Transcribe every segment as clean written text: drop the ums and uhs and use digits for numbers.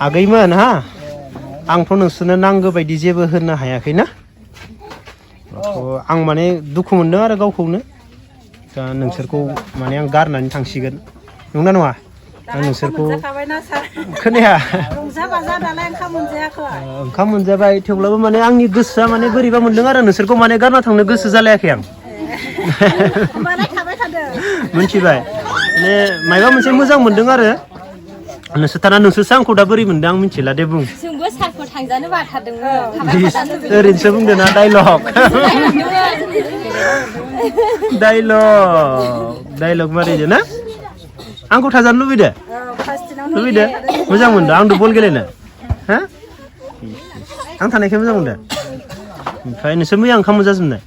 आगैमोन हा आंथ' नोंसोरनो नांगौ बायदि जेबो होनो हायाखैना आं माने दुखु मोनदों आरो गावखौनो दा नोंसोरखौ माने आं गारनानै थांसिगोन नंगौना नङा आं नोंसोरखौ खोनाया ओंखाम मोनजाबाय थेवब्लाबो माने आंनि गोसोआ माने बोरैबा मोनदों आरो नोंसोरखौ माने गारना थांनो गोसो जालायाखै आं मिथिबाय माने माबा मोनसे मोजां मोनदों आरो नोंसोरसो आंखौ दा बोरै मोनदों आं मिथिला दे बुं जोंबो सारखौ थांजानो बाथारदोंमोन ओरैनोसो बुंदों ना डाइलग मारिदो ना आंखौ थाजानो लुबैदो मोजां मोनदों आंदो बल गेलेनो हा आं थानायखाय मोजां मोनदों ओमफ्राय नोंसोर मैया ओंखाम मोनजाजोबनाय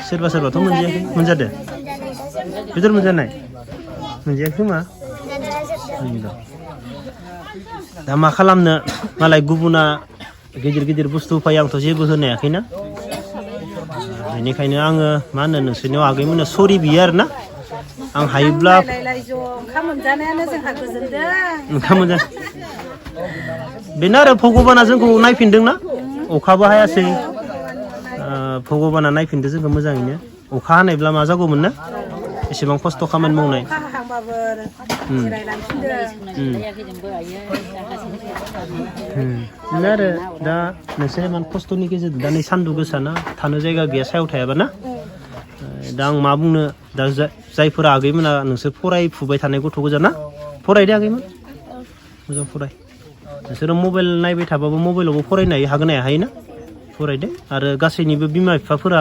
सोरबाथ' मोनजायाखै मोनजादो बेदर मोनजानाय मोनजायाखै खोमा दा मा खालामनो मालाय गुबुना गिदिर बुस्थु होफायो आंथ' जेबो होनो हायाखैना बेनिखायनो आङो मा होनो नोंसोरनियाव आगैमोननो सरि बियो आरोना आं हायोब्ला ओंखाम मोनजानायानो जोंहा गोजोनदों ओंखाम मोनजा बेनो आरो भगबाना जोंखौ नायफिनदोंना अखाबो हायासै भगबाना नायफिनदों जोंखौ मोजाङैनो अखा हानायब्ला मा जागौमोन ना एसेबां खस्थ' खामानि मावनाय बिनो आरो दा नोंसोर इमान खस्थ'नि गेजेरजों दा नै सान्दुं गोसाना थानो जायगा गैया सायाव थायाबा ना दा आं मा बुंनो दा जायफोरा आगैमोना नोंसोर फरायफुबाय थानाय गथ' गोजा फरायदो आगैमोन मोजां फराय नोंसोरो मबाइल नायबाय थाबाबो मबाइलावबो फरायनो हागोन हायोना फरायदो आरो गासैनिबो बिमा बिफाफोरा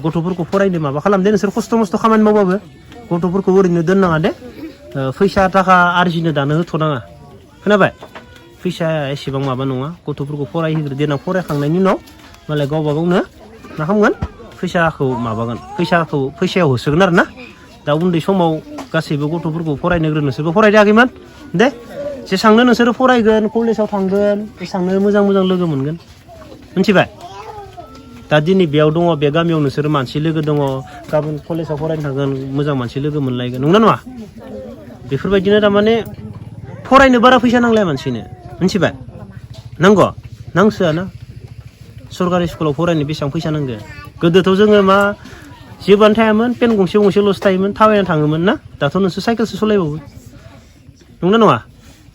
गथ'फोरखौ फरायनो माबा खालामदे नोंसोर खस्थ' मस्थ' खामानि मावबाबो गथ'फोरखौ ओरैनो दोननाङा दे फैसा थाखा आरजिनो दानो होथ'नाङा खोनाबाय फैसाया एसेबां माबा नङा गथ'फोरखौ फरायहोग्रो देनां फरायखांनायनि उनाव मालाय गावबा गावनो मा खालामगोन फैसाखौ माबागोन फैसायाव होसोगोन आरो ना दा उन्दै समाव गासैबो गथ'फोरखौ फरायनो नोंसोरबो फरायदो आगैमोन दे जेसांनो नोंसोरो फरायगोन कलेजाव थांगोन एसांनो मोजां लोगो मोनगोन मिथिबाय दा दिनै बेयाव दङ बे गामियाव नोंसोरो मानसि लोगो दङ गाबोन कलेजाव फरायनो थांगोन मोजां मानसि लोगो मोनलायगोन नंगौना नङा बेफोरबायदिनो थारमाने फरायनो बारा फैसा नांलाया मानसिनो मिथिबाय नांसोआ ना सरकारि स्कुलाव फरायनो बेसेबां फैसा नांगो गोदोथ' जोङो मा जेबोआनो थायामोन पेन गंसेल'सो थायोमोन थाबायना थाङोमोन ना दाथ' नोंसोर साइकेलसो सालायबावो नंगौना नङा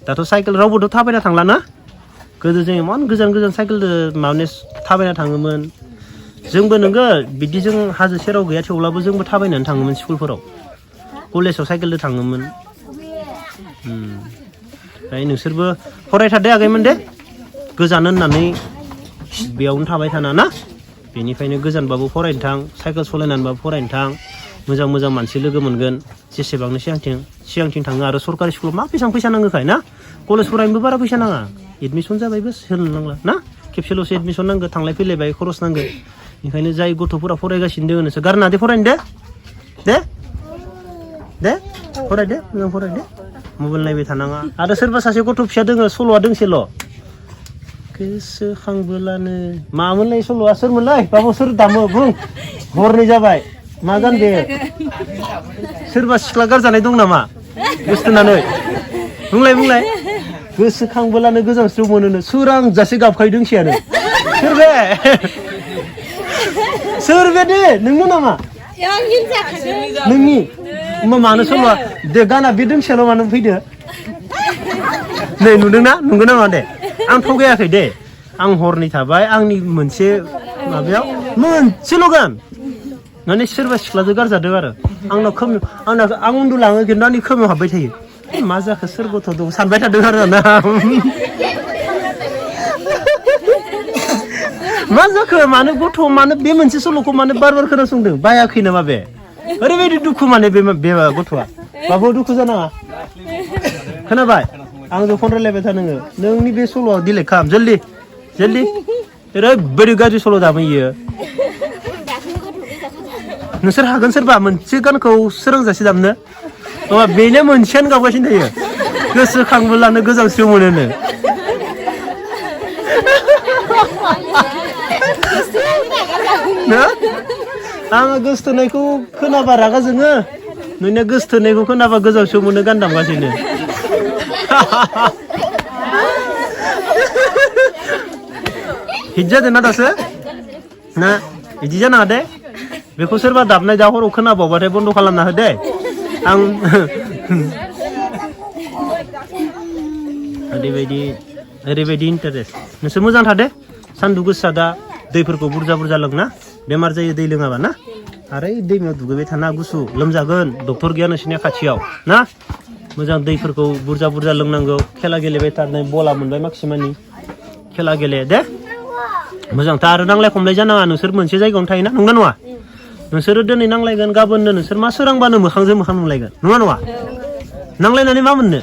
दाथ' साइकेल रावबोथ' थाबायना थांला ना गोदो जों इमान गोजान साइकेलजों माने थाबायना थाङोमोन जोंबो नोंगो बिदि जों हाजो सेराव गैया थेवब्लाबो जोंबो थाबायनानै थाङोमोन स्कुलफोराव कलेजाव साइकेलजों थाङोमोन ओमफ्राय नोंसोरबो फरायथारदो आगैमोन दे गोजान होननानै बेयावनो थाबाय थाना ना बेनिखायनो गोजानबाबो फरायनो थां साइकेल सालायनानैबाबो फरायनो थां मोजां मानसि लोगो मोनगोन जेसेबांनो सिगांथिं थाङो आरो सरकारि स्कुलाव मा बेसेबां फैसा नांगोखाय ना कलेज फरायनोबो बारा फैसा नाङा एडमिसन जाबायबो होनो नांला ना खेबसेल'सो एडमिसन नांगौ थांलाय फैलायबाय खरस नांगौ बेनिखायनो जाय गथ'फोरा फरायगासिनो दङ नोंसोर गारना दे फरायनो दे फरायदो मोजां फरायदो मबाइल नायबाय थानाङा आरो सोरबा सासे गथ' फिसा दङ सल'आ दोंसेल' गोसोखांबोलानो मामोनलाय सल'आ सोरमोनलाय बाबु सोर दामो बुं हरनै जाबाय मा गान बे सोरबा सिख्ला गारजानाय दं नामा गोसथोनानै बुंलाय गोसोखांबोलानो गोजांस्रिउ मोनोनो सोरां जासे गाबखायो दोंसेयानो सोर बे दे नोंनो नामा नोंनि होमबा मानो सल'आ दे गाना बे दोंसेयाल' मानो फैदो नै नुदोंना नंगौ नामा दे आं थगायाखै दे आं हरनै थाबाय आंनि मोनसे माबायाव मोनसेल' गान माने सोरबा सिख्लाजों गारजादों आरो आं उन्दुलाङो खिन्थु आंनि खोमायाव हाबबाय थायो मा जाखो सोर गथ' दं सानबाय थादों आरो ना मा जाखो मानो बे मोनसे सल'खौ मानो बार खोनासंदों बायाखै नामा बे ओरैबायदि दुखु माने बे गथ'आ बाबु दुखु जानाङा खोनाबाय आंजों फन रायलायबाय था नोङो नोंनि बे सल'आव डिलेट खालाम जल्दि ओरैबायदि गाज्रि सल' दामहैयो नोंसोर हागोन सोरबा मोनसे गानखौ सोलोंजासे दामनो नङा बेनो मोनसेयानो गाबगासिनो थायो गोसोखांबोलानो गोजांस्रिउ मोनोनो आङो गोसथोनायखौ खोनाबा रागा जोङो नोंनिया गोसथोनायखौ खोनाबा गोजावसो मोनो गान दामगासिनो हिट जादों ना दासो ना बिदि जानाङा दे बेखौ सोरबा दाबनाय दा हराव खोनाबावबाथाय बन्द' खालामना हो दे आं ओरैबायदि इन्टारेस्ट नोंसोर मोजां थादे सान्दुं गोसा दा दैफोरखौ बुरजा बुरजा लोंना बेमार जायो दै लोङाबा ना आरो दैमायाव दुगैबाय थाना गुसु लोमजागोन डक्टर गैया नोंसोरनिया खाथियाव ना मोजां दैफोरखौ बुरजा बुरजा लोंनांगौ खेला गेलेबाय थानाय बला मोनबाय माक्सिमानि खेला गेले दे मोजां दा आरो नांलाय खमलाय जानाङा नोंसोर मोनसे जायगायावनो थायोना नंगौना नङा नोंसोरो दिनै नांलायगोन गाबोननो नोंसोर मा सोरांबानो मोखांजों मोखां नुलायगोन नङा नङा नांलायनानै मा मोननो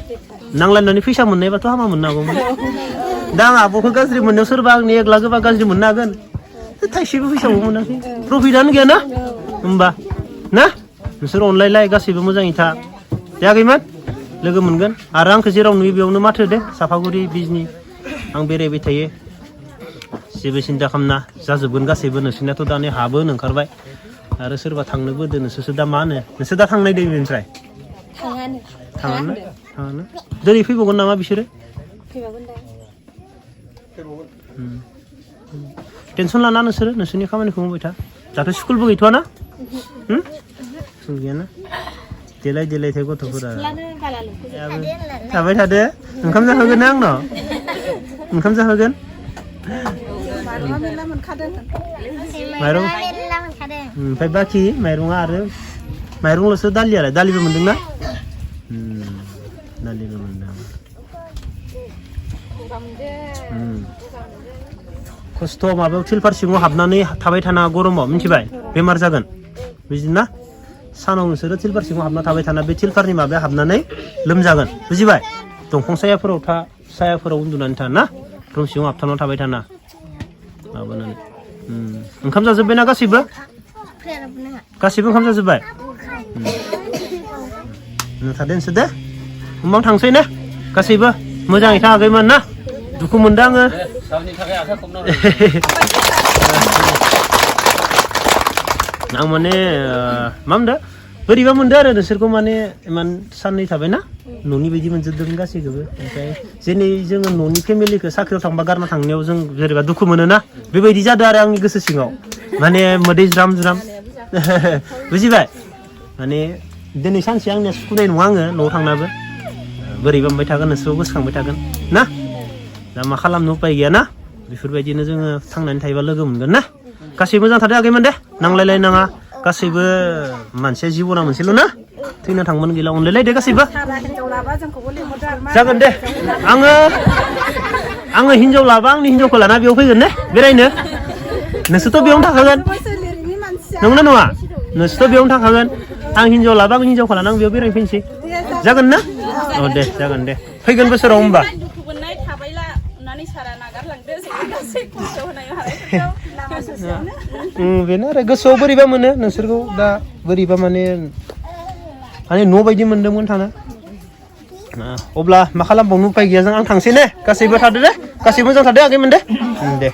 नांलायनानै फैसा मोननायबाथ' हामा मोननो हागौमोन दा आं आब'खौ गाज्रि मोननायाव सोरबा आंनि एकला गोबा गाज्रि मोननो हागोन थाइसेबो फैसाबो मोनाखै प्रफिटआनो गैया ना होमबा ना नोंसोर अनलायलाय गासैबो मोजाङै था जायाखैमोन लोगो मोनगोन आरो आंखौ जेराव नुयो बेयावनो माथो दे साफागुरि बिजनि आं बेरायबाय थायो जेबो सिन्था खालामना जाजोबगोन गासैबो नोंसोरनियाथ' दा नै हाबो ओंखारबाय आरो सोरबा थांनो बोदो नोंसोरसो दा मा होनो नोंसोर दा थांनाय दै बेनिफ्राय थाङानो दिनै फैबावगोन नामा बिसोरो टेनसन लाना नोंसोरनि खामानिखौ मावबाय था दाथ' स्कुलबो गैथ'वा ना स्कुल गैयाना देलाय देलायथाय गथ'फोरा थाबाय थादो ओंखाम जाहोगोन ना आंनाव ओंखाम जाहोगोन माइरं ओमफ्राय बाखि माइरङा आरो माइरंल'सो दालियालाय दालिबो मोनदोंना दालिबो मोनदों खस्थ' माबायाव थिलफार सिङाव हाबनानै थाबाय थाना गरमाव मिथिबाय बेमार जागोन बुजिदोंना सानाव नोंसोरो थिलफार सिङाव हाबना थाबाय थाना बे थिलफारनि माबाया हाबनानै लोमजागोन बुजिबाय दंफां सायाफोराव था सायाफोराव उन्दुनानै था ना रुम सिङाव हाबथाना थाबाय थाना माबानानै ओंखाम जाजोब्बायना गासैबो ओंखाम जाजोब्बाय थादो नोंसोर दे होमबा आं थांसै ने गासैबो मोजाङै थाङाखैमोन ना दुखु मोनदों आङो आं माने मा मोनदों बोरैबा मोनदों आरो नोंसोरखौ माने इमान साननै थाबायना न'नि बायदि मोनजोबदों गासैखौबो ओमफ्राय जेनै जोङो न'नि फेमिलिखौ साख्रियाव थांबा गारना थांनायाव जों जेनेबा दुखु मोनोना बेबायदि जादों आरो आंनि गोसो सिङाव माने मोदै ज्राम ज्राम बुजिबाय माने दिनै सानसे आंनिया सुखुनाय नङा आङो न'आव थांनाबो बोरैबा मोनबाय थागोन नोंसोरखौ गोसोखांबाय थागोन ना दा मा खालामनो उपाय गैया ना बेफोरबायदिनो जोङो थांनानै थायोबा लोगो मोनगोन ना गासैबो मोजां थादों आगैमोन दे नांलायलायनाङा गासैबो मानसिया जिबना मोनसेल' ना थैना थांबानो गैला अनलायलायदे गासैबो जागोन दे आङो हिनजाव लाबा आंनि हिनजावखौ लाना बेयाव फैगोन ने बेरायनो नोंसोरथ' बेयावनो थाखागोन नंगौना नङा नोंसोरथ' बेयावनो थाखागोन आं हिनजाव लाबा आं हिनजावखौ लाना बेयाव बेरायनो फैनोसै जागोन ना अ दे जागोन दे फैगोन बोसोराव होमबा बेनो आरो गोसोआव बोरैबा मोनो नोंसोरखौ दा बोरैबा माने न' बायदि मोनदोंमोन थानो अब्ला मा खालामबावनो उपाय गैया जों आं थांसै ने गासैबो थादो दे गासैबो मोजां थादो आगैमोन दे